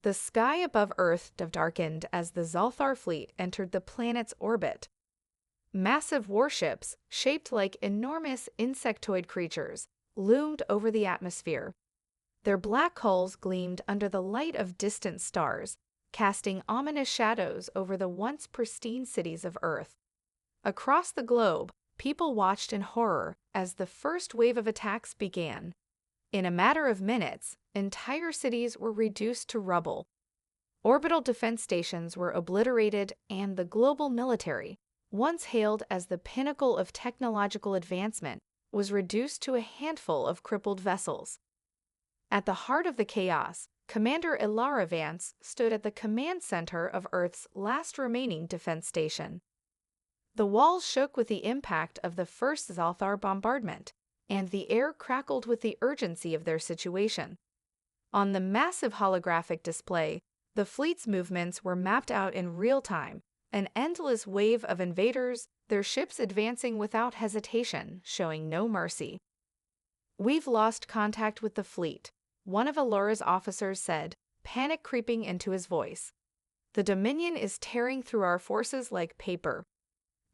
The sky above Earth darkened as the Zalthar fleet entered the planet's orbit. Massive warships, shaped like enormous insectoid creatures, loomed over the atmosphere. Their black hulls gleamed under the light of distant stars, casting ominous shadows over the once pristine cities of Earth. Across the globe, people watched in horror as the first wave of attacks began. In a matter of minutes, entire cities were reduced to rubble. Orbital defense stations were obliterated, and the global military, once hailed as the pinnacle of technological advancement, was reduced to a handful of crippled vessels. At the heart of the chaos, Commander Ilara Vance stood at the command center of Earth's last remaining defense station. The walls shook with the impact of the first Zalthar bombardment, and the air crackled with the urgency of their situation. On the massive holographic display, the fleet's movements were mapped out in real time, an endless wave of invaders, their ships advancing without hesitation, showing no mercy. "We've lost contact with the fleet," one of Alora's officers said, panic creeping into his voice. "The Dominion is tearing through our forces like paper."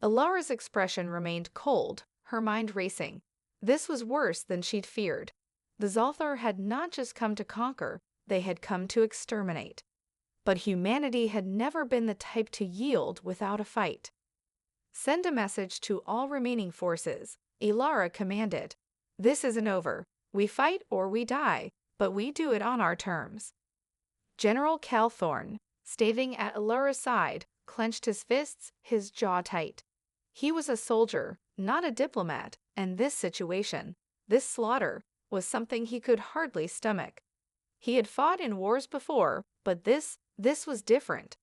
Alara's expression remained cold, her mind racing. This was worse than she'd feared. The Zalthar had not just come to conquer, they had come to exterminate. But humanity had never been the type to yield without a fight. "Send a message to all remaining forces," Ilara commanded. "This isn't over. We fight or we die, but we do it on our terms." General Cal Thorne, standing at Ilara's side, clenched his fists, his jaw tight. He was a soldier, not a diplomat, and this situation, this slaughter, was something he could hardly stomach. He had fought in wars before, but this was different.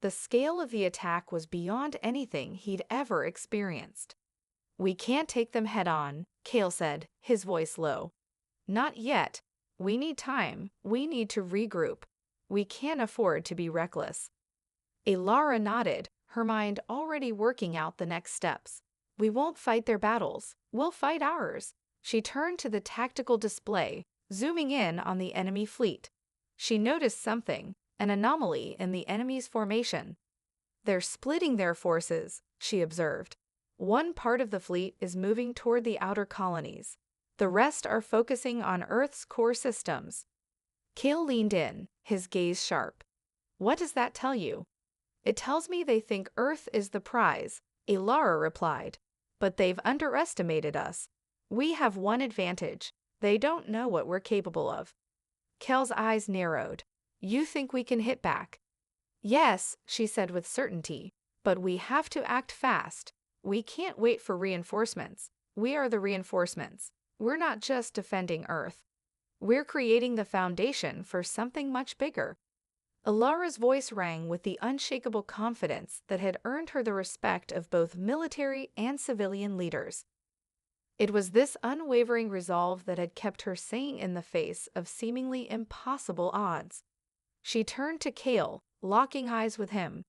The scale of the attack was beyond anything he'd ever experienced. "We can't take them head-on," Cale said, his voice low. "Not yet. We need time. We need to regroup. We can't afford to be reckless." Ilara nodded, her mind already working out the next steps. "We won't fight their battles. We'll fight ours." She turned to the tactical display, zooming in on the enemy fleet. She noticed something, an anomaly in the enemy's formation. "They're splitting their forces," she observed. "One part of the fleet is moving toward the outer colonies. The rest are focusing on Earth's core systems." Cale leaned in, his gaze sharp. "What does that tell you?" "It tells me they think Earth is the prize," Ilara replied. "But they've underestimated us. We have one advantage. They don't know what we're capable of." Cale's eyes narrowed. "You think we can hit back?" "Yes," she said with certainty, "but we have to act fast. We can't wait for reinforcements. We are the reinforcements. We're not just defending Earth. We're creating the foundation for something much bigger." Ilara's voice rang with the unshakable confidence that had earned her the respect of both military and civilian leaders. It was this unwavering resolve that had kept her sane in the face of seemingly impossible odds. She turned to Cale, locking eyes with him.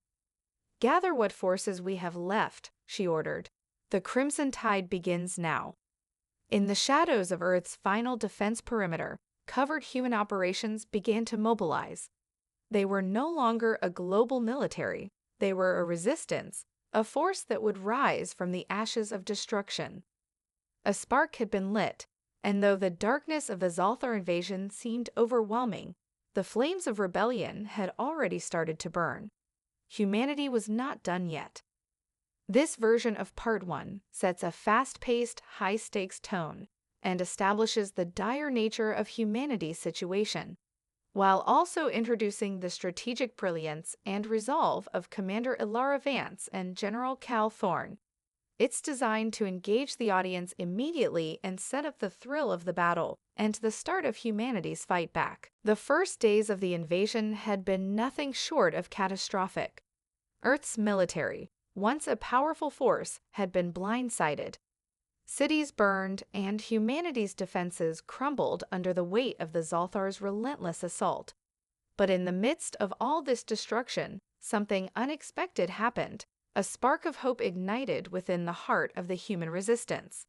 "Gather what forces we have left," she ordered. "The Crimson Tide begins now." In the shadows of Earth's final defense perimeter, covert human operations began to mobilize. They were no longer a global military. They were a resistance, a force that would rise from the ashes of destruction. A spark had been lit, and though the darkness of the Zalthar invasion seemed overwhelming, the flames of rebellion had already started to burn. Humanity was not done yet. This version of Part 1 sets a fast-paced, high-stakes tone and establishes the dire nature of humanity's situation, while also introducing the strategic brilliance and resolve of Commander Ilara Vance and General Cal Thorne. It's designed to engage the audience immediately and set up the thrill of the battle and the start of humanity's fight back. The first days of the invasion had been nothing short of catastrophic. Earth's military, once a powerful force, had been blindsided. Cities burned, and humanity's defenses crumbled under the weight of the Zalthar's relentless assault. But in the midst of all this destruction, something unexpected happened. A spark of hope ignited within the heart of the human resistance.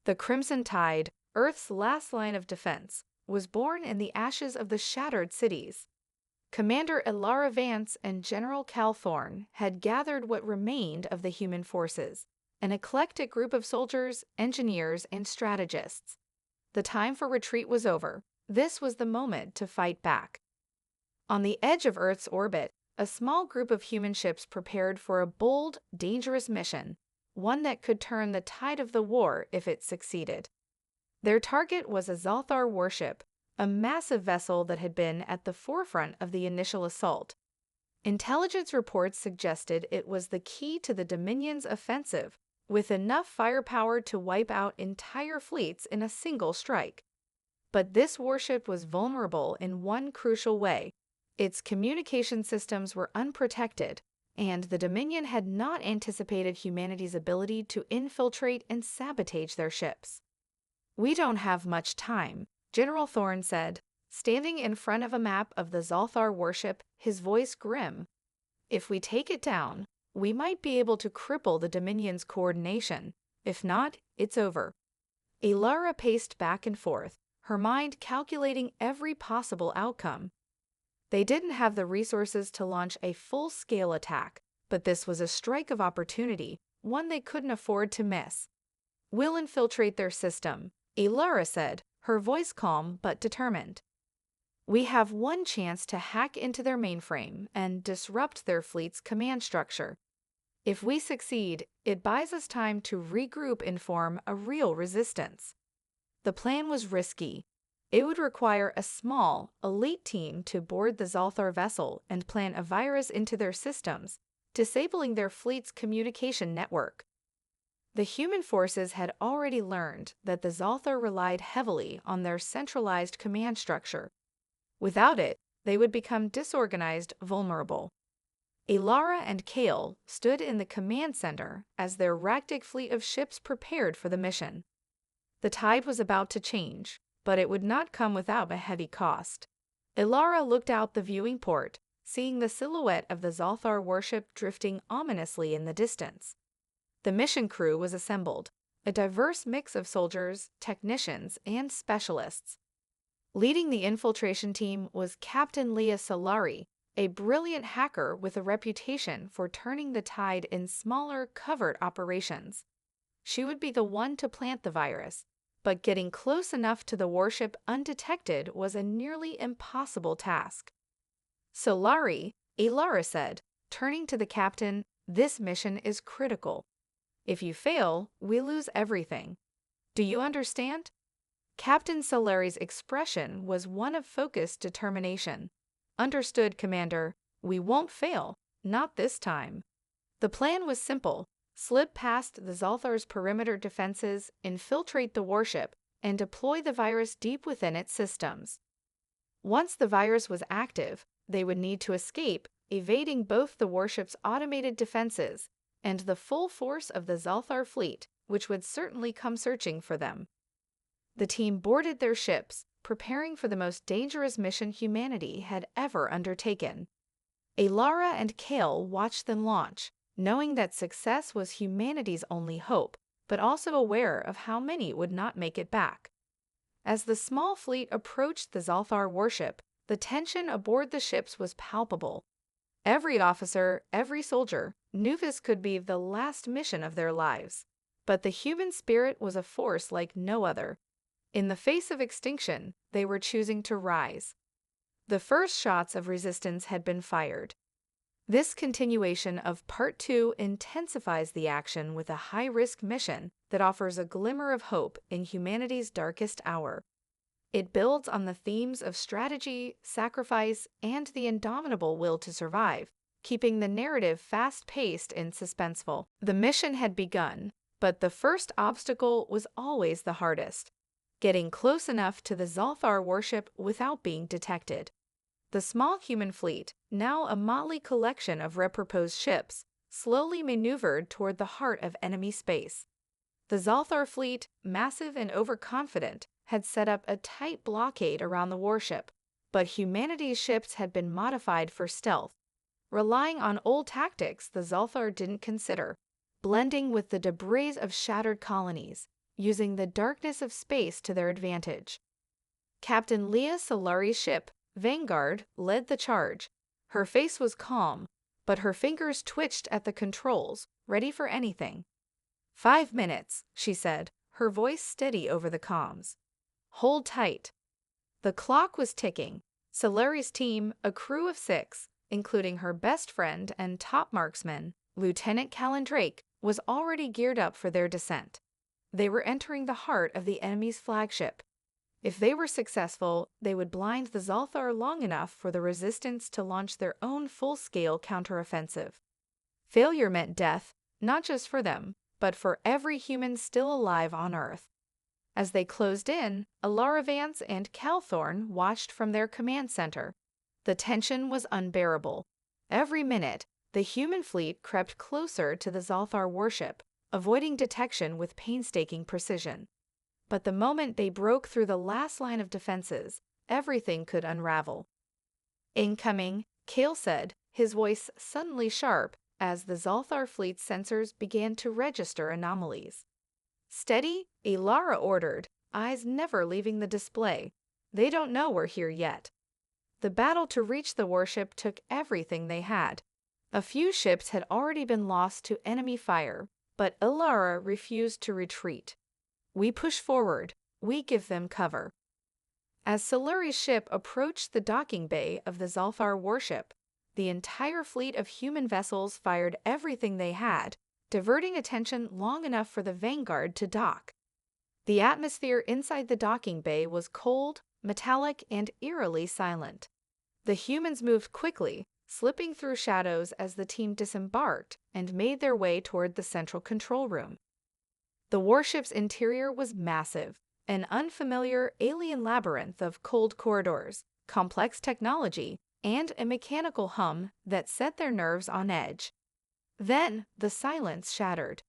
The Crimson Tide, Earth's last line of defense, was born in the ashes of the shattered cities. Commander Elara Vance and General Cal Thorne had gathered what remained of the human forces, an eclectic group of soldiers, engineers, and strategists. The time for retreat was over. This was the moment to fight back. On the edge of Earth's orbit, a small group of human ships prepared for a bold, dangerous mission, one that could turn the tide of the war if it succeeded. Their target was a Zalthar warship, a massive vessel that had been at the forefront of the initial assault. Intelligence reports suggested it was the key to the Dominion's offensive, with enough firepower to wipe out entire fleets in a single strike. But this warship was vulnerable in one crucial way. Its communication systems were unprotected, and the Dominion had not anticipated humanity's ability to infiltrate and sabotage their ships. "We don't have much time," General Thorne said, standing in front of a map of the Zalthar warship, his voice grim. "If we take it down, we might be able to cripple the Dominion's coordination. If not, it's over." Elara paced back and forth, her mind calculating every possible outcome. They didn't have the resources to launch a full-scale attack, but this was a strike of opportunity, one they couldn't afford to miss. "We'll infiltrate their system," Elara said, her voice calm but determined. "We have one chance to hack into their mainframe and disrupt their fleet's command structure. If we succeed, it buys us time to regroup and form a real resistance." The plan was risky. It would require a small, elite team to board the Zalthar vessel and plant a virus into their systems, disabling their fleet's communication network. The human forces had already learned that the Zalthar relied heavily on their centralized command structure. Without it, they would become disorganized, vulnerable. Elara and Kale stood in the command center as their Galactic fleet of ships prepared for the mission. The tide was about to change, but it would not come without a heavy cost. Elara looked out the viewing port, seeing the silhouette of the Zalthar warship drifting ominously in the distance. The mission crew was assembled, a diverse mix of soldiers, technicians, and specialists. Leading the infiltration team was Captain Leah Solari, a brilliant hacker with a reputation for turning the tide in smaller, covert operations. She would be the one to plant the virus, but getting close enough to the warship undetected was a nearly impossible task. "Solari," Elara said, turning to the captain, "this mission is critical. If you fail, we lose everything. Do you understand?" Captain Solari's expression was one of focused determination. "Understood, Commander. We won't fail. Not this time." The plan was simple. Slip past the Zalthar's perimeter defenses, infiltrate the warship, and deploy the virus deep within its systems. Once the virus was active, they would need to escape, evading both the warship's automated defenses and the full force of the Zalthar fleet, which would certainly come searching for them. The team boarded their ships, preparing for the most dangerous mission humanity had ever undertaken. Elara and Kale watched them launch, knowing that success was humanity's only hope, but also aware of how many would not make it back. As the small fleet approached the Zalthar warship, the tension aboard the ships was palpable. Every officer, every soldier, knew this could be the last mission of their lives. But the human spirit was a force like no other. In the face of extinction, they were choosing to rise. The first shots of resistance had been fired. This continuation of Part 2 intensifies the action with a high-risk mission that offers a glimmer of hope in humanity's darkest hour. It builds on the themes of strategy, sacrifice, and the indomitable will to survive, keeping the narrative fast-paced and suspenseful. The mission had begun, but the first obstacle was always the hardest: getting close enough to the Zalthar warship without being detected. The small human fleet, now a motley collection of reproposed ships, slowly maneuvered toward the heart of enemy space. The Zalthar fleet, massive and overconfident, had set up a tight blockade around the warship, but humanity's ships had been modified for stealth, relying on old tactics the Zalthar didn't consider, blending with the debris of shattered colonies, using the darkness of space to their advantage. Captain Leah Solari's ship, Vanguard led the charge. Her face was calm, but her fingers twitched at the controls, ready for anything. 5 minutes, she said, her voice steady over the comms. Hold tight. The clock was ticking. Solari's team, a crew of 6, including her best friend and top marksman, Lieutenant Callan Drake, was already geared up for their descent. They were entering the heart of the enemy's flagship. If they were successful, they would blind the Zalthar long enough for the resistance to launch their own full-scale counteroffensive. Failure meant death, not just for them, but for every human still alive on Earth. As they closed in, Alara Vance and Calthorn watched from their command center. The tension was unbearable. Every minute, the human fleet crept closer to the Zalthar warship, avoiding detection with painstaking precision. But the moment they broke through the last line of defenses, everything could unravel. Incoming, Kale said, his voice suddenly sharp as the Zalthar fleet's sensors began to register anomalies. Steady, Alara ordered, eyes never leaving the display. They don't know we're here yet. The battle to reach the warship took everything they had. A few ships had already been lost to enemy fire, but Alara refused to retreat. We push forward. We give them cover. As Solari's ship approached the docking bay of the Zalthar warship, the entire fleet of human vessels fired everything they had, diverting attention long enough for the Vanguard to dock. The atmosphere inside the docking bay was cold, metallic, and eerily silent. The humans moved quickly, slipping through shadows as the team disembarked and made their way toward the central control room. The warship's interior was massive, an unfamiliar alien labyrinth of cold corridors, complex technology, and a mechanical hum that set their nerves on edge. Then the silence shattered.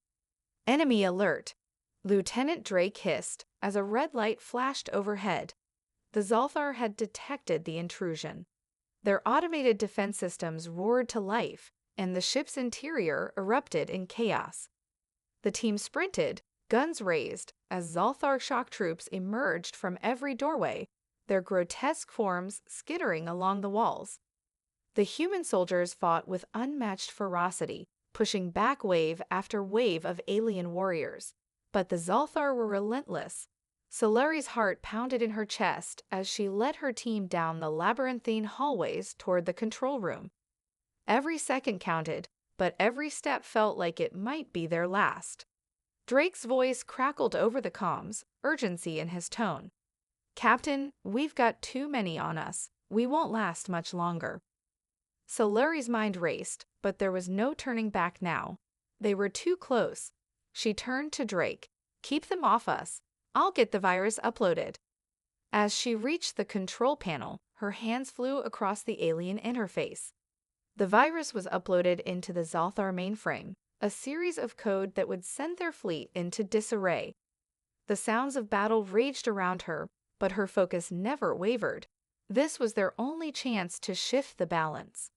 Enemy alert! Lieutenant Drake hissed as a red light flashed overhead. The Zalthar had detected the intrusion. Their automated defense systems roared to life, and the ship's interior erupted in chaos. The team sprinted, guns raised, as Zalthar shock troops emerged from every doorway, their grotesque forms skittering along the walls. The human soldiers fought with unmatched ferocity, pushing back wave after wave of alien warriors. But the Zalthar were relentless. Solari's heart pounded in her chest as she led her team down the labyrinthine hallways toward the control room. Every second counted, but every step felt like it might be their last. Drake's voice crackled over the comms, urgency in his tone. "Captain, we've got too many on us. We won't last much longer." Solari's mind raced, but there was no turning back now. They were too close. She turned to Drake. "Keep them off us. I'll get the virus uploaded." As she reached the control panel, her hands flew across the alien interface. The virus was uploaded into the Zalthar mainframe, a series of code that would send their fleet into disarray. The sounds of battle raged around her, but her focus never wavered. This was their only chance to shift the balance.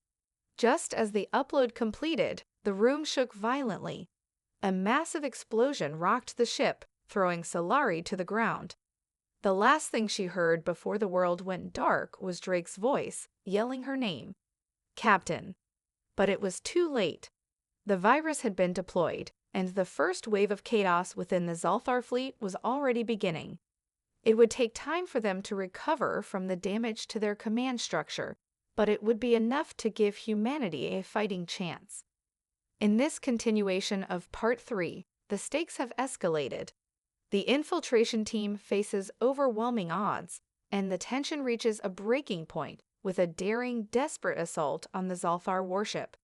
Just as the upload completed, the room shook violently. A massive explosion rocked the ship, throwing Solari to the ground. The last thing she heard before the world went dark was Drake's voice, yelling her name. "Captain." But it was too late. The virus had been deployed, and the first wave of chaos within the Zalthar fleet was already beginning. It would take time for them to recover from the damage to their command structure, but it would be enough to give humanity a fighting chance. In this continuation of Part 3, the stakes have escalated. The infiltration team faces overwhelming odds, and the tension reaches a breaking point with a daring, desperate assault on the Zalthar warship.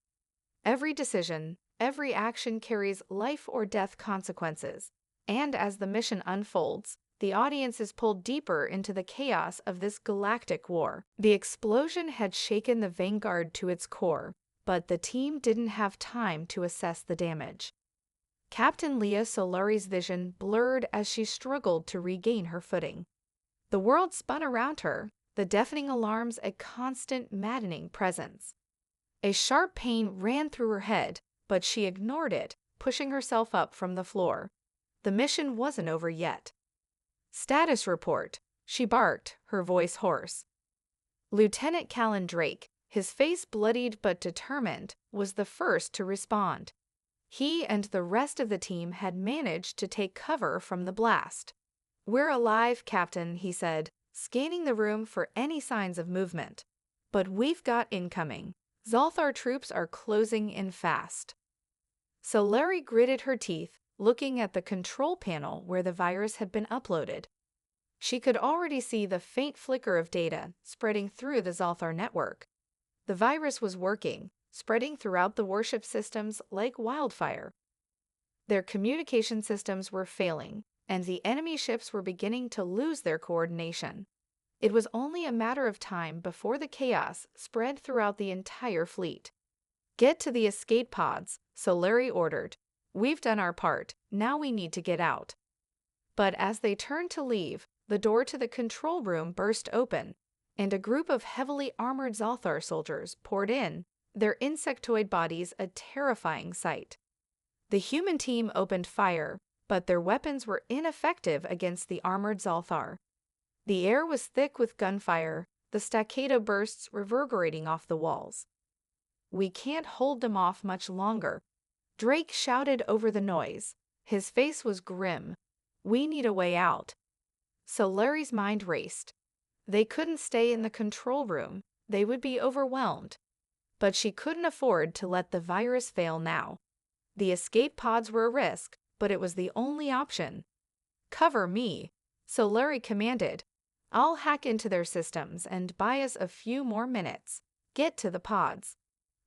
Every decision, every action carries life or death consequences, and as the mission unfolds, the audience is pulled deeper into the chaos of this galactic war. The explosion had shaken the Vanguard to its core, but the team didn't have time to assess the damage. Captain Leah Solari's vision blurred as she struggled to regain her footing. The world spun around her, the deafening alarms a constant, maddening presence. A sharp pain ran through her head, but she ignored it, pushing herself up from the floor. The mission wasn't over yet. "Status report," she barked, her voice hoarse. Lieutenant Callan Drake, his face bloodied but determined, was the first to respond. He and the rest of the team had managed to take cover from the blast. "We're alive, Captain," he said, scanning the room for any signs of movement. "But we've got incoming. Zalthar troops are closing in fast." Solari gritted her teeth, looking at the control panel where the virus had been uploaded. She could already see the faint flicker of data spreading through the Zalthar network. The virus was working, spreading throughout the warship systems like wildfire. Their communication systems were failing, and the enemy ships were beginning to lose their coordination. It was only a matter of time before the chaos spread throughout the entire fleet. "Get to the escape pods," Solari ordered. "We've done our part, now we need to get out." But as they turned to leave, the door to the control room burst open, and a group of heavily armored Zalthar soldiers poured in, their insectoid bodies a terrifying sight. The human team opened fire, but their weapons were ineffective against the armored Zalthar. The air was thick with gunfire, the staccato bursts reverberating off the walls. "We can't hold them off much longer," Drake shouted over the noise. His face was grim. "We need a way out." Solari's mind raced. They couldn't stay in the control room. They would be overwhelmed. But she couldn't afford to let the virus fail now. The escape pods were a risk, but it was the only option. "Cover me," Solari commanded. "I'll hack into their systems and buy us a few more minutes. Get to the pods."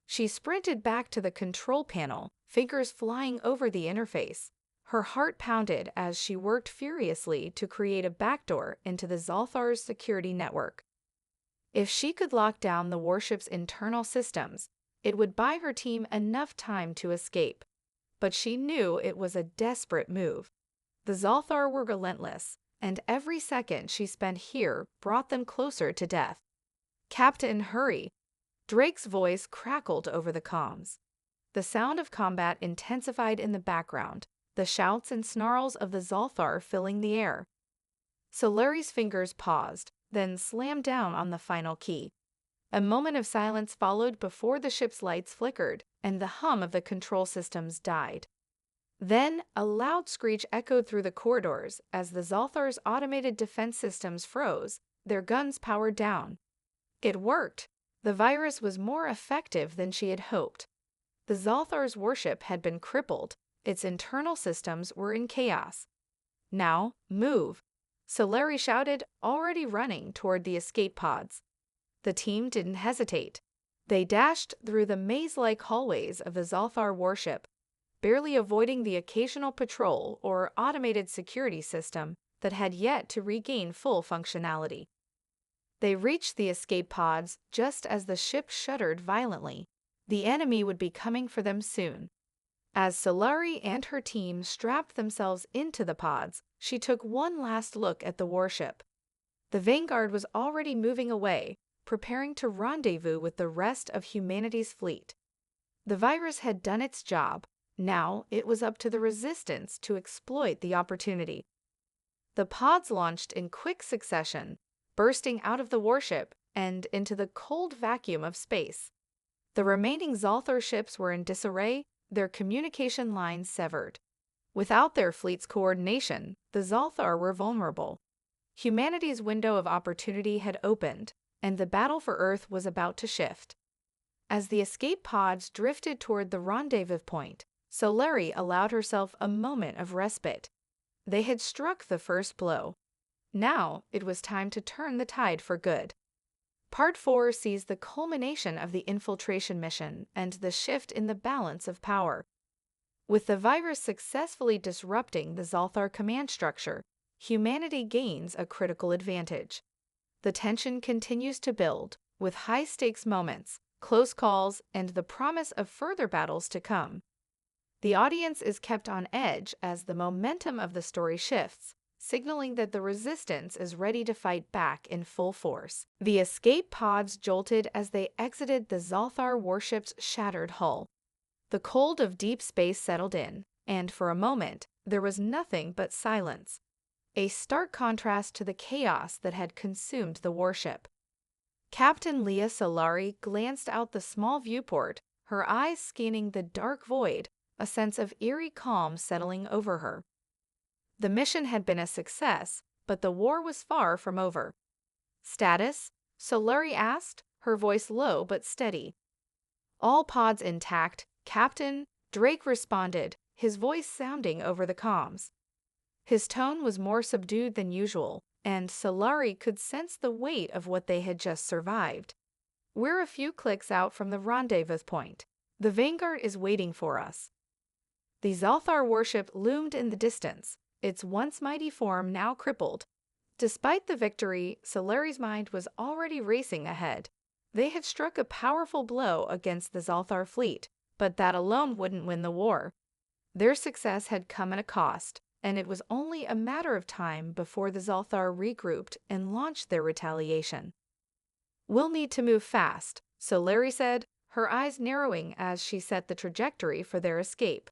She sprinted back to the control panel, fingers flying over the interface. Her heart pounded as she worked furiously to create a backdoor into the Zalthar's security network. If she could lock down the warship's internal systems, it would buy her team enough time to escape. But she knew it was a desperate move. The Zalthar were relentless, and every second she spent here brought them closer to death. "Captain, hurry!" Drake's voice crackled over the comms. The sound of combat intensified in the background, the shouts and snarls of the Zalthar filling the air. Solari's fingers paused, then slammed down on the final key. A moment of silence followed before the ship's lights flickered and the hum of the control systems died. Then a loud screech echoed through the corridors as the Zalthar's automated defense systems froze, their guns powered down. It worked. The virus was more effective than she had hoped. The Zalthar's warship had been crippled. Its internal systems were in chaos. "Now, move!" Solari shouted, already running toward the escape pods. The team didn't hesitate. They dashed through the maze-like hallways of the Zalthar warship, barely avoiding the occasional patrol or automated security system that had yet to regain full functionality. They reached the escape pods just as the ship shuddered violently. The enemy would be coming for them soon. As Solari and her team strapped themselves into the pods, she took one last look at the warship. The Vanguard was already moving away, preparing to rendezvous with the rest of humanity's fleet. The virus had done its job. Now it was up to the Resistance to exploit the opportunity. The pods launched in quick succession, bursting out of the warship and into the cold vacuum of space. The remaining Zalthar ships were in disarray, their communication lines severed. Without their fleet's coordination, the Zalthar were vulnerable. Humanity's window of opportunity had opened, and the battle for Earth was about to shift. As the escape pods drifted toward the rendezvous point, Solari allowed herself a moment of respite. They had struck the first blow. Now it was time to turn the tide for good. Part 4 sees the culmination of the infiltration mission and the shift in the balance of power. With the virus successfully disrupting the Zalthar command structure, humanity gains a critical advantage. The tension continues to build, with high-stakes moments, close calls, and the promise of further battles to come. The audience is kept on edge as the momentum of the story shifts, signaling that the Resistance is ready to fight back in full force. The escape pods jolted as they exited the Zalthar warship's shattered hull. The cold of deep space settled in, and for a moment, there was nothing but silence. A stark contrast to the chaos that had consumed the warship. Captain Leah Solari glanced out the small viewport, her eyes scanning the dark void, a sense of eerie calm settling over her. The mission had been a success, but the war was far from over. "Status?" Solari asked, her voice low but steady. "All pods intact, Captain," Drake responded, his voice sounding over the comms. His tone was more subdued than usual, and Solari could sense the weight of what they had just survived. "We're a few clicks out from the rendezvous point. The Vanguard is waiting for us." The Zalthar warship loomed in the distance, its once mighty form now crippled. Despite the victory, Solari's mind was already racing ahead. They had struck a powerful blow against the Zalthar fleet, but that alone wouldn't win the war. Their success had come at a cost, and it was only a matter of time before the Zalthar regrouped and launched their retaliation. "We'll need to move fast," Solari said, her eyes narrowing as she set the trajectory for their escape.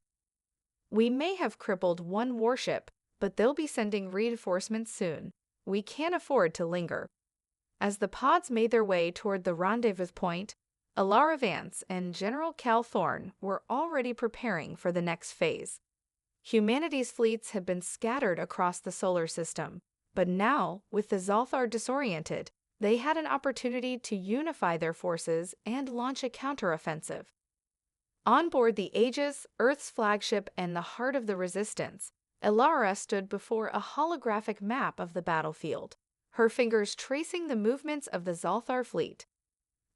"We may have crippled one warship, but they'll be sending reinforcements soon. We can't afford to linger." As the pods made their way toward the rendezvous point, Alara Vance and General Cal Thorne were already preparing for the next phase. Humanity's fleets had been scattered across the solar system, but now, with the Zalthar disoriented, they had an opportunity to unify their forces and launch a counteroffensive. On board the Aegis, Earth's flagship and the heart of the Resistance, Alara stood before a holographic map of the battlefield, her fingers tracing the movements of the Zalthar fleet.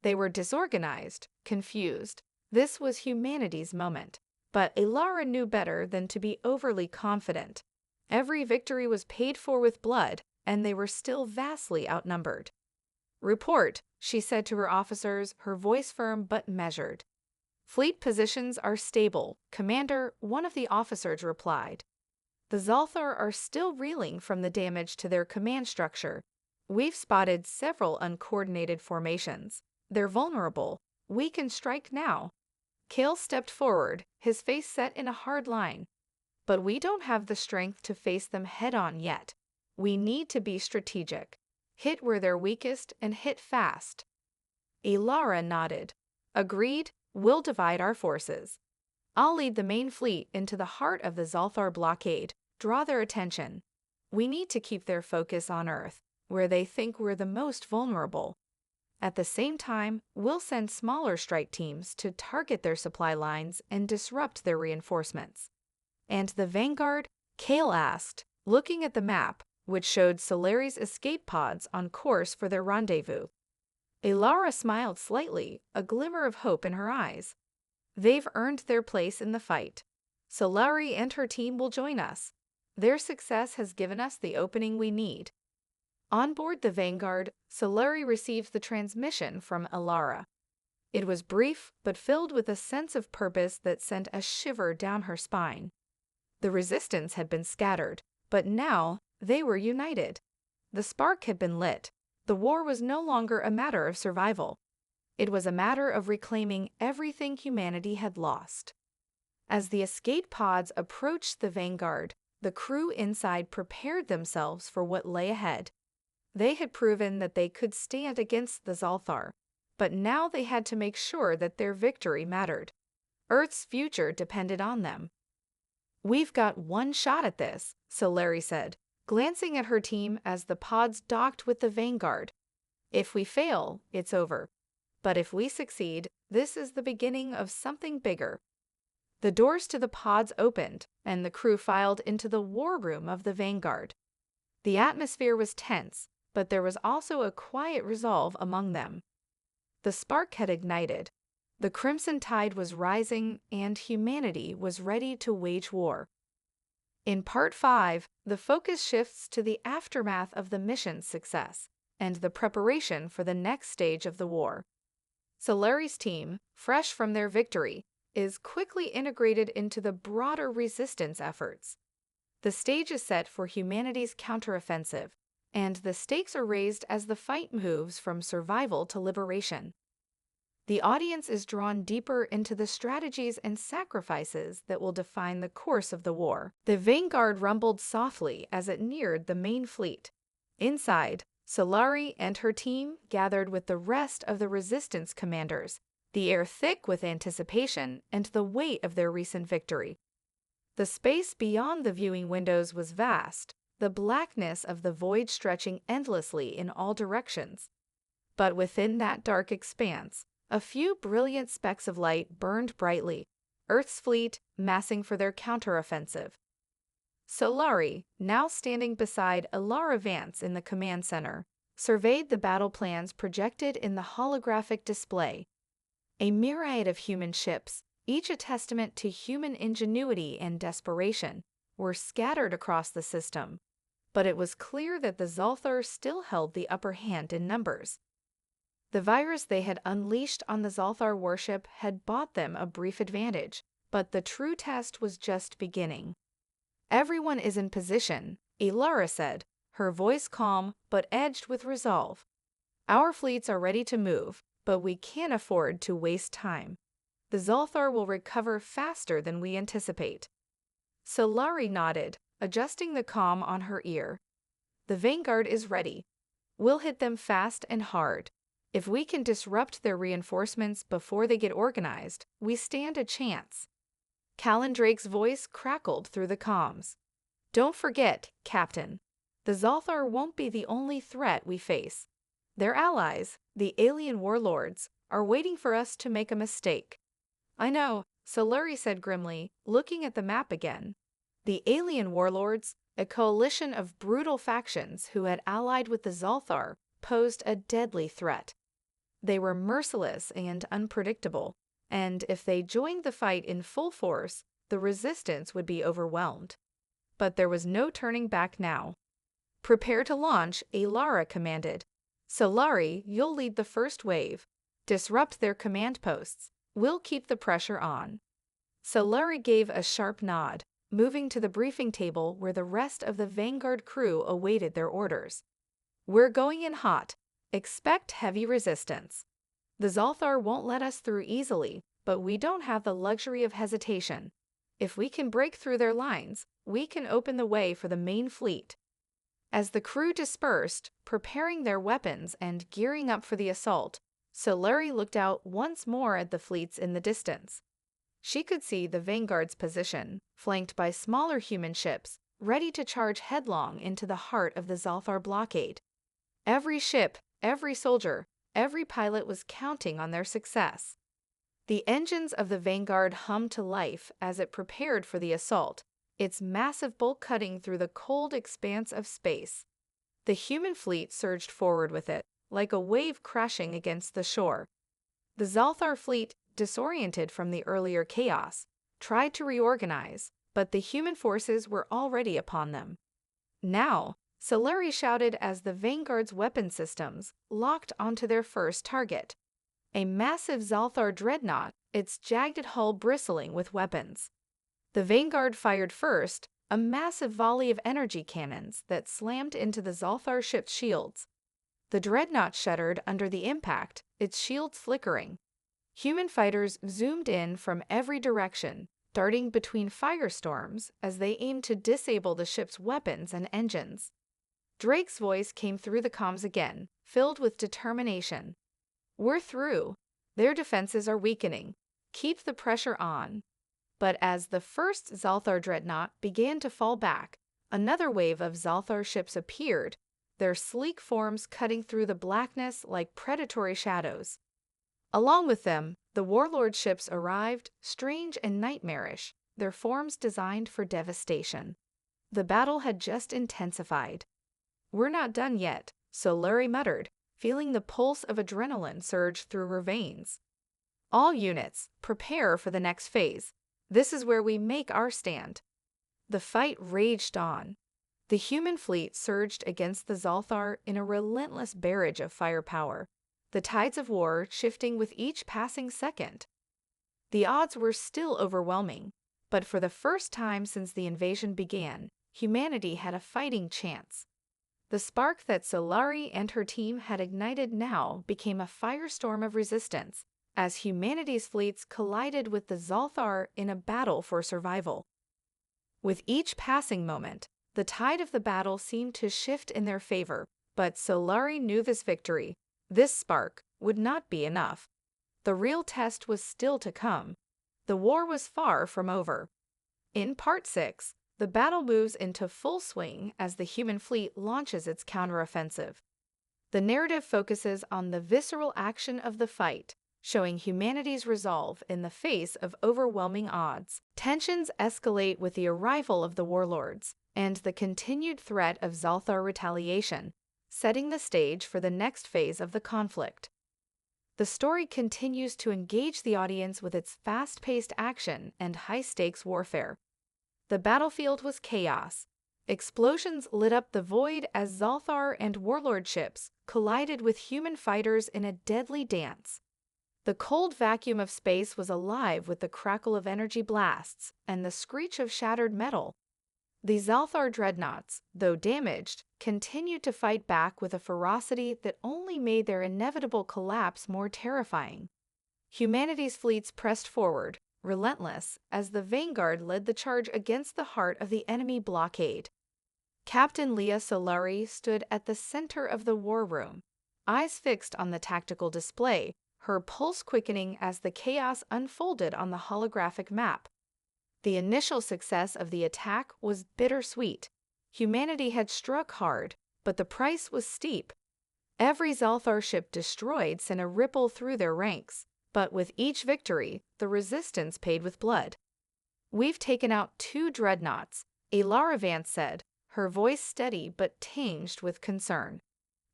They were disorganized, confused. This was humanity's moment. But Alara knew better than to be overly confident. Every victory was paid for with blood, and they were still vastly outnumbered. "Report," she said to her officers, her voice firm but measured. "Fleet positions are stable, Commander," one of the officers replied. "The Zalthar are still reeling from the damage to their command structure. We've spotted several uncoordinated formations. They're vulnerable. We can strike now." Kale stepped forward, his face set in a hard line. "But we don't have the strength to face them head-on yet. We need to be strategic. Hit where they're weakest and hit fast." Alara nodded. "Agreed, we'll divide our forces. I'll lead the main fleet into the heart of the Zalthar blockade, draw their attention. We need to keep their focus on Earth, where they think we're the most vulnerable. At the same time, we'll send smaller strike teams to target their supply lines and disrupt their reinforcements." "And the Vanguard?" Kale asked, looking at the map, which showed Solari's escape pods on course for their rendezvous. Alara smiled slightly, a glimmer of hope in her eyes. "They've earned their place in the fight. Solari and her team will join us. Their success has given us the opening we need." On board the Vanguard, Solari received the transmission from Alara. It was brief, but filled with a sense of purpose that sent a shiver down her spine. The Resistance had been scattered, but now they were united. The spark had been lit. The war was no longer a matter of survival. It was a matter of reclaiming everything humanity had lost. As the escape pods approached the Vanguard, the crew inside prepared themselves for what lay ahead. They had proven that they could stand against the Zalthar, but now they had to make sure that their victory mattered. Earth's future depended on them. "We've got one shot at this," Solari said, glancing at her team as the pods docked with the Vanguard. "If we fail, it's over. But if we succeed, this is the beginning of something bigger." The doors to the pods opened, and the crew filed into the war room of the Vanguard. The atmosphere was tense, but there was also a quiet resolve among them. The spark had ignited. The crimson tide was rising, and humanity was ready to wage war. In Part 5, the focus shifts to the aftermath of the mission's success and the preparation for the next stage of the war. Solari's team, fresh from their victory, is quickly integrated into the broader resistance efforts. The stage is set for humanity's counteroffensive, and the stakes are raised as the fight moves from survival to liberation. The audience is drawn deeper into the strategies and sacrifices that will define the course of the war. The Vanguard rumbled softly as it neared the main fleet. Inside, Solari and her team gathered with the rest of the Resistance commanders, the air thick with anticipation and the weight of their recent victory. The space beyond the viewing windows was vast, the blackness of the void stretching endlessly in all directions. But within that dark expanse, a few brilliant specks of light burned brightly, Earth's fleet massing for their counteroffensive. Solari, now standing beside Alara Vance in the command center, surveyed the battle plans projected in the holographic display. A myriad of human ships, each a testament to human ingenuity and desperation, were scattered across the system, but it was clear that the Zalthar still held the upper hand in numbers. The virus they had unleashed on the Zalthar warship had bought them a brief advantage, but the true test was just beginning. "Everyone is in position," Alara said, her voice calm but edged with resolve. "Our fleets are ready to move, but we can't afford to waste time. The Zalthar will recover faster than we anticipate." Solari nodded, adjusting the comm on her ear. "The Vanguard is ready. We'll hit them fast and hard. If we can disrupt their reinforcements before they get organized, we stand a chance." Callan Drake's voice crackled through the comms. "Don't forget, Captain, the Zalthar won't be the only threat we face. Their allies, the alien warlords, are waiting for us to make a mistake." "I know," Solari said grimly, looking at the map again. The alien warlords, a coalition of brutal factions who had allied with the Zalthar, posed a deadly threat. They were merciless and unpredictable, and if they joined the fight in full force, the resistance would be overwhelmed. But there was no turning back now. "Prepare to launch," Alara commanded. "Solari, you'll lead the first wave. Disrupt their command posts. We'll keep the pressure on." Solari gave a sharp nod, moving to the briefing table where the rest of the Vanguard crew awaited their orders. "We're going in hot. Expect heavy resistance. The Zalthar won't let us through easily, but we don't have the luxury of hesitation. If we can break through their lines, we can open the way for the main fleet." As the crew dispersed, preparing their weapons and gearing up for the assault, Solari looked out once more at the fleets in the distance. She could see the Vanguard's position, flanked by smaller human ships, ready to charge headlong into the heart of the Zalthar blockade. Every ship, every soldier, every pilot was counting on their success. The engines of the Vanguard hummed to life as it prepared for the assault, its massive bulk cutting through the cold expanse of space. The human fleet surged forward with it, like a wave crashing against the shore. The Zalthar fleet, disoriented from the earlier chaos, tried to reorganize, but the human forces were already upon them. "Now," Solari shouted as the Vanguard's weapon systems locked onto their first target. A massive Zalthar dreadnought, its jagged hull bristling with weapons. The Vanguard fired first, a massive volley of energy cannons that slammed into the Zalthar ship's shields. The dreadnought shuddered under the impact, its shields flickering. Human fighters zoomed in from every direction, darting between firestorms as they aimed to disable the ship's weapons and engines. Drake's voice came through the comms again, filled with determination. "We're through. Their defenses are weakening. Keep the pressure on." But as the first Zalthar dreadnought began to fall back, another wave of Zalthar ships appeared, their sleek forms cutting through the blackness like predatory shadows. Along with them, the warlord ships arrived, strange and nightmarish, their forms designed for devastation. The battle had just intensified. "We're not done yet," Solari muttered, feeling the pulse of adrenaline surge through her veins. "All units, prepare for the next phase. This is where we make our stand." The fight raged on. The human fleet surged against the Zalthar in a relentless barrage of firepower, the tides of war shifting with each passing second. The odds were still overwhelming, but for the first time since the invasion began, humanity had a fighting chance. The spark that Solari and her team had ignited now became a firestorm of resistance, as humanity's fleets collided with the Zalthar in a battle for survival. With each passing moment, the tide of the battle seemed to shift in their favor, But Solari knew this victory, this spark, would not be enough. The real test was still to come. The war was far from over. In Part 6, the battle moves into full swing as the human fleet launches its counteroffensive. The narrative focuses on the visceral action of the fight, showing humanity's resolve in the face of overwhelming odds. Tensions escalate with the arrival of the warlords and the continued threat of Zalthar retaliation, setting the stage for the next phase of the conflict. The story continues to engage the audience with its fast-paced action and high-stakes warfare. The battlefield was chaos. Explosions lit up the void as Zalthar and warlord ships collided with human fighters in a deadly dance. The cold vacuum of space was alive with the crackle of energy blasts and the screech of shattered metal. The Zalthar dreadnoughts, though damaged, continued to fight back with a ferocity that only made their inevitable collapse more terrifying. Humanity's fleets pressed forward, relentless, as the vanguard led the charge against the heart of the enemy blockade. Captain Leah Solari stood at the center of the war room, eyes fixed on the tactical display, her pulse quickening as the chaos unfolded on the holographic map. The initial success of the attack was bittersweet. Humanity had struck hard, but the price was steep. Every Zalthar ship destroyed sent a ripple through their ranks, but with each victory, the resistance paid with blood. "We've taken out 2 dreadnoughts," Alara Vance said, her voice steady but tinged with concern.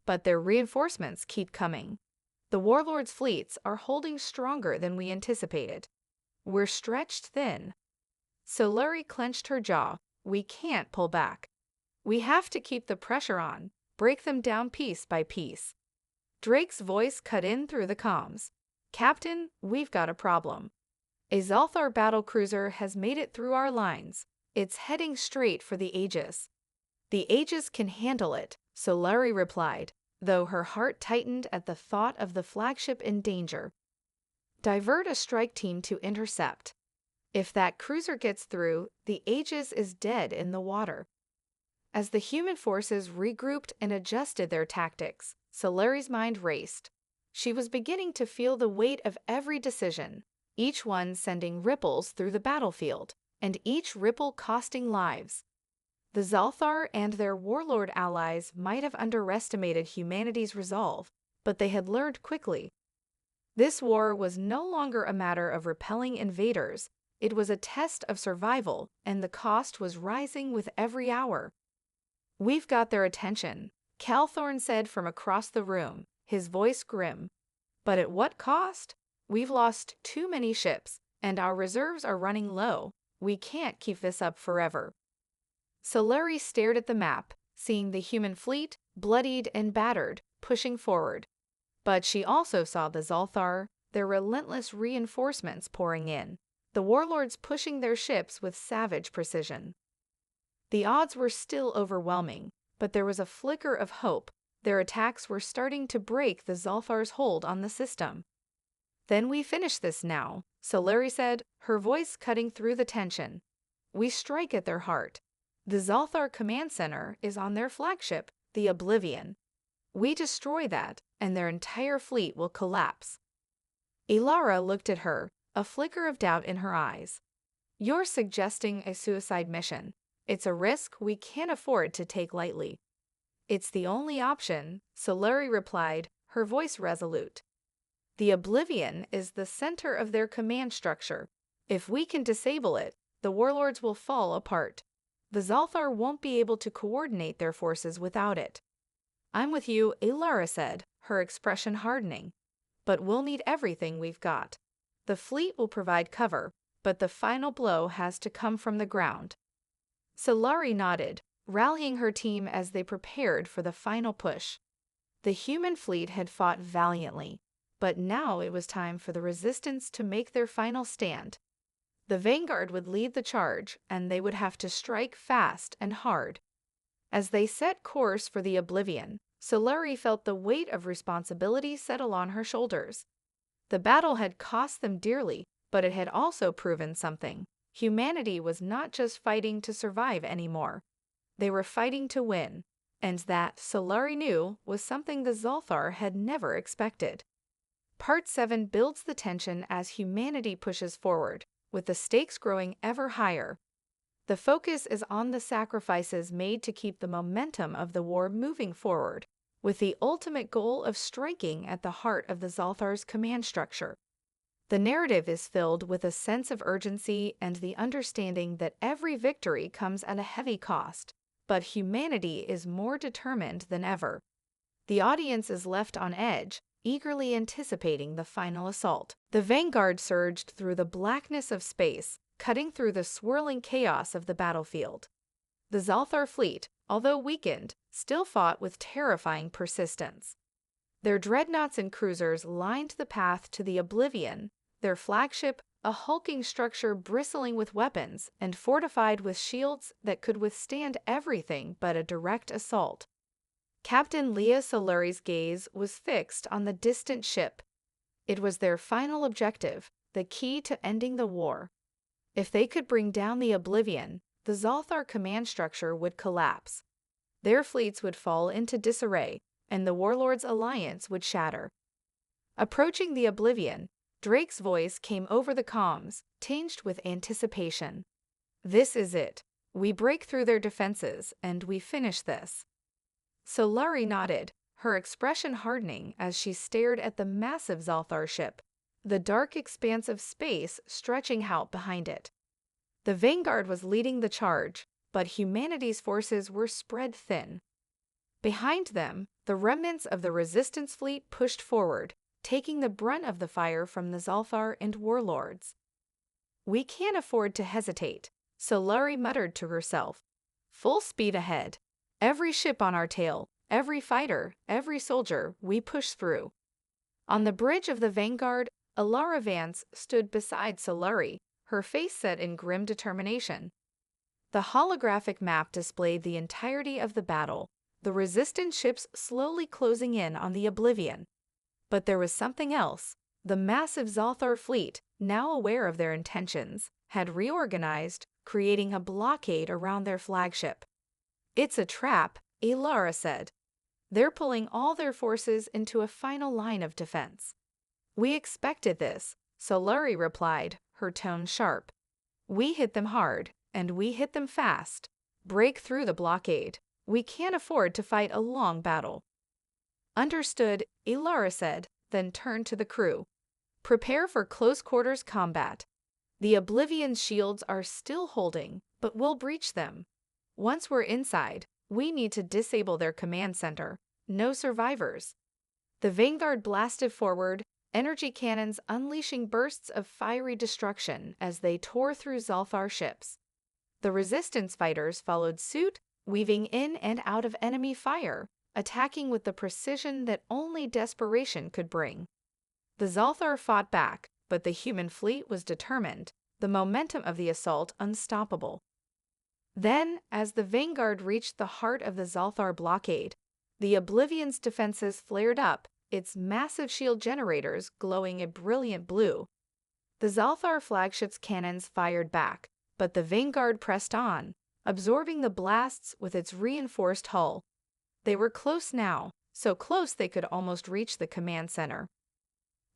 "But their reinforcements keep coming. The warlords' fleets are holding stronger than we anticipated. We're stretched thin." Solari clenched her jaw. "We can't pull back. We have to keep the pressure on, break them down piece by piece." Drake's voice cut in through the comms. "Captain, we've got a problem. A Zalthar battlecruiser has made it through our lines. It's heading straight for the Aegis." "The Aegis can handle it," Solari replied, though her heart tightened at the thought of the flagship in danger. "Divert a strike team to intercept. If that cruiser gets through, the Aegis is dead in the water." As the human forces regrouped and adjusted their tactics, Solari's mind raced. She was beginning to feel the weight of every decision, each one sending ripples through the battlefield, and each ripple costing lives. The Zalthar and their warlord allies might have underestimated humanity's resolve, but they had learned quickly. This war was no longer a matter of repelling invaders. It was a test of survival, and the cost was rising with every hour. "We've got their attention," Calthorne said from across the room, his voice grim. "But at what cost? We've lost too many ships, and our reserves are running low. We can't keep this up forever." Solari stared at the map, seeing the human fleet, bloodied and battered, pushing forward. But she also saw the Zalthar, their relentless reinforcements pouring in, the warlords pushing their ships with savage precision. The odds were still overwhelming, but there was a flicker of hope. Their attacks were starting to break the Zalthar's hold on the system. "Then we finish this now," Solari said, her voice cutting through the tension. "We strike at their heart. The Zalthar command center is on their flagship, the Oblivion. We destroy that, and their entire fleet will collapse." Alara looked at her, a flicker of doubt in her eyes. "You're suggesting a suicide mission. It's a risk we can't afford to take lightly." "It's the only option," Solari replied, her voice resolute. "The Oblivion is the center of their command structure. If we can disable it, the warlords will fall apart. The Zalthar won't be able to coordinate their forces without it." "I'm with you," Alara said, her expression hardening. "But we'll need everything we've got. The fleet will provide cover, but the final blow has to come from the ground." Solari nodded, rallying her team as they prepared for the final push. The human fleet had fought valiantly, but now it was time for the resistance to make their final stand. The vanguard would lead the charge, and they would have to strike fast and hard. As they set course for the Oblivion, Solari felt the weight of responsibility settle on her shoulders. The battle had cost them dearly, but it had also proven something. Humanity was not just fighting to survive anymore. They were fighting to win. And that, Solari knew, was something the Zalthar had never expected. Part 7 builds the tension as humanity pushes forward, with the stakes growing ever higher. The focus is on the sacrifices made to keep the momentum of the war moving forward, with the ultimate goal of striking at the heart of the Zalthar's command structure. The narrative is filled with a sense of urgency and the understanding that every victory comes at a heavy cost, but humanity is more determined than ever. The audience is left on edge, eagerly anticipating the final assault. The vanguard surged through the blackness of space, cutting through the swirling chaos of the battlefield. The Zalthar fleet, although weakened, still fought with terrifying persistence. Their dreadnoughts and cruisers lined the path to the oblivion, their flagship, a hulking structure bristling with weapons and fortified with shields that could withstand everything but a direct assault. Captain Leah Solari's gaze was fixed on the distant ship. It was their final objective, the key to ending the war. If they could bring down the oblivion, the Zalthar command structure would collapse. Their fleets would fall into disarray, and the warlords' alliance would shatter. Approaching the oblivion, Drake's voice came over the comms, tinged with anticipation. "This is it. We break through their defenses, and we finish this." Solari nodded, her expression hardening as she stared at the massive Zalthar ship, the dark expanse of space stretching out behind it. The vanguard was leading the charge, but humanity's forces were spread thin. Behind them, the remnants of the resistance fleet pushed forward, taking the brunt of the fire from the Zalthar and warlords. "We can't afford to hesitate," Solari muttered to herself. "Full speed ahead. Every ship on our tail, every fighter, every soldier, we push through." On the bridge of the vanguard, Alara Vance stood beside Solari, her face set in grim determination. The holographic map displayed the entirety of the battle, the resistance ships slowly closing in on the oblivion. But there was something else. The massive Zalthar fleet, now aware of their intentions, had reorganized, creating a blockade around their flagship. "It's a trap," Alara said. "They're pulling all their forces into a final line of defense." "We expected this," Solari replied, her tone sharp. "We hit them hard, and we hit them fast. Break through the blockade. We can't afford to fight a long battle." "Understood," Alara said, then turned to the crew. "Prepare for close-quarters combat. The Oblivion's shields are still holding, but we'll breach them. Once we're inside, we need to disable their command center. No survivors." The vanguard blasted forward, energy cannons unleashing bursts of fiery destruction as they tore through Zalthar ships. The resistance fighters followed suit, weaving in and out of enemy fire, attacking with the precision that only desperation could bring. The Zalthar fought back, but the human fleet was determined, the momentum of the assault unstoppable. Then, as the vanguard reached the heart of the Zalthar blockade, the Oblivion's defenses flared up, its massive shield generators glowing a brilliant blue. The Zalthar flagship's cannons fired back, but the vanguard pressed on, absorbing the blasts with its reinforced hull. They were close now, so close they could almost reach the command center.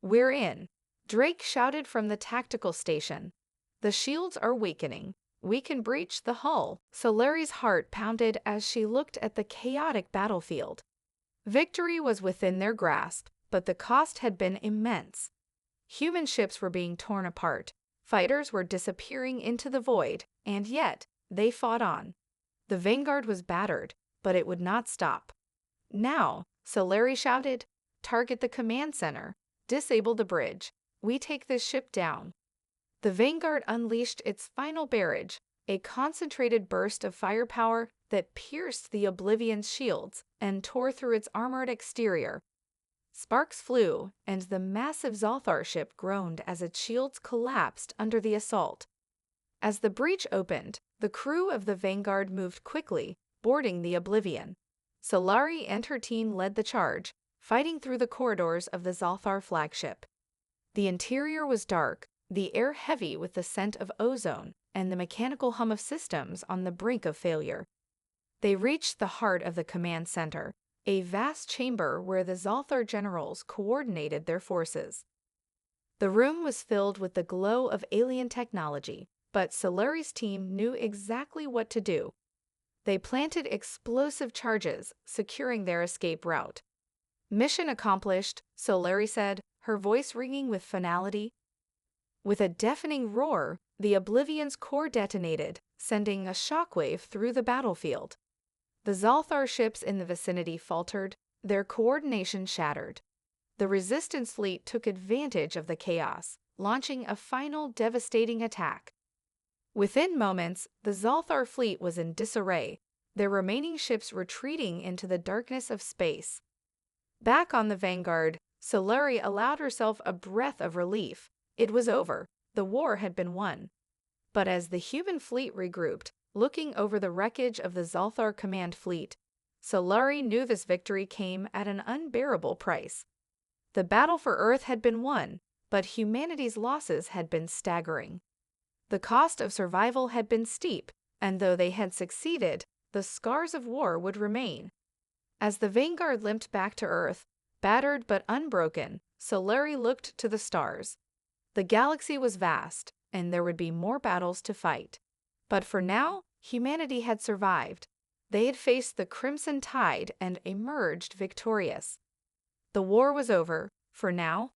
"We're in," Drake shouted from the tactical station. "The shields are weakening. We can breach the hull." Solari's heart pounded as she looked at the chaotic battlefield. Victory was within their grasp, but the cost had been immense. Human ships were being torn apart, fighters were disappearing into the void, and yet they fought on. The vanguard was battered, but it would not stop. "Now," Solari shouted, "target the command center. Disable the bridge. We take this ship down." The vanguard unleashed its final barrage, a concentrated burst of firepower that pierced the Oblivion's shields and tore through its armored exterior. Sparks flew, and the massive Zalthar ship groaned as its shields collapsed under the assault. As the breach opened, the crew of the vanguard moved quickly, boarding the Oblivion. Solari and her team led the charge, fighting through the corridors of the Zalthar flagship. The interior was dark, the air heavy with the scent of ozone and the mechanical hum of systems on the brink of failure. They reached the heart of the command center, a vast chamber where the Zalthar generals coordinated their forces. The room was filled with the glow of alien technology, but Solari's team knew exactly what to do. They planted explosive charges, securing their escape route. "Mission accomplished," Solari said, her voice ringing with finality. With a deafening roar, the Oblivion's core detonated, sending a shockwave through the battlefield. The Zalthar ships in the vicinity faltered, their coordination shattered. The Resistance fleet took advantage of the chaos, launching a final devastating attack. Within moments, the Zalthar fleet was in disarray, their remaining ships retreating into the darkness of space. Back on the Vanguard, Solari allowed herself a breath of relief. It was over. The war had been won. But as the human fleet regrouped, looking over the wreckage of the Zalthar command fleet, Solari knew this victory came at an unbearable price. The battle for Earth had been won, but humanity's losses had been staggering. The cost of survival had been steep, and though they had succeeded, the scars of war would remain. As the Vanguard limped back to Earth, battered but unbroken, Solari looked to the stars. The galaxy was vast, and there would be more battles to fight. But for now, humanity had survived. They had faced the Crimson Tide and emerged victorious. The war was over, for now,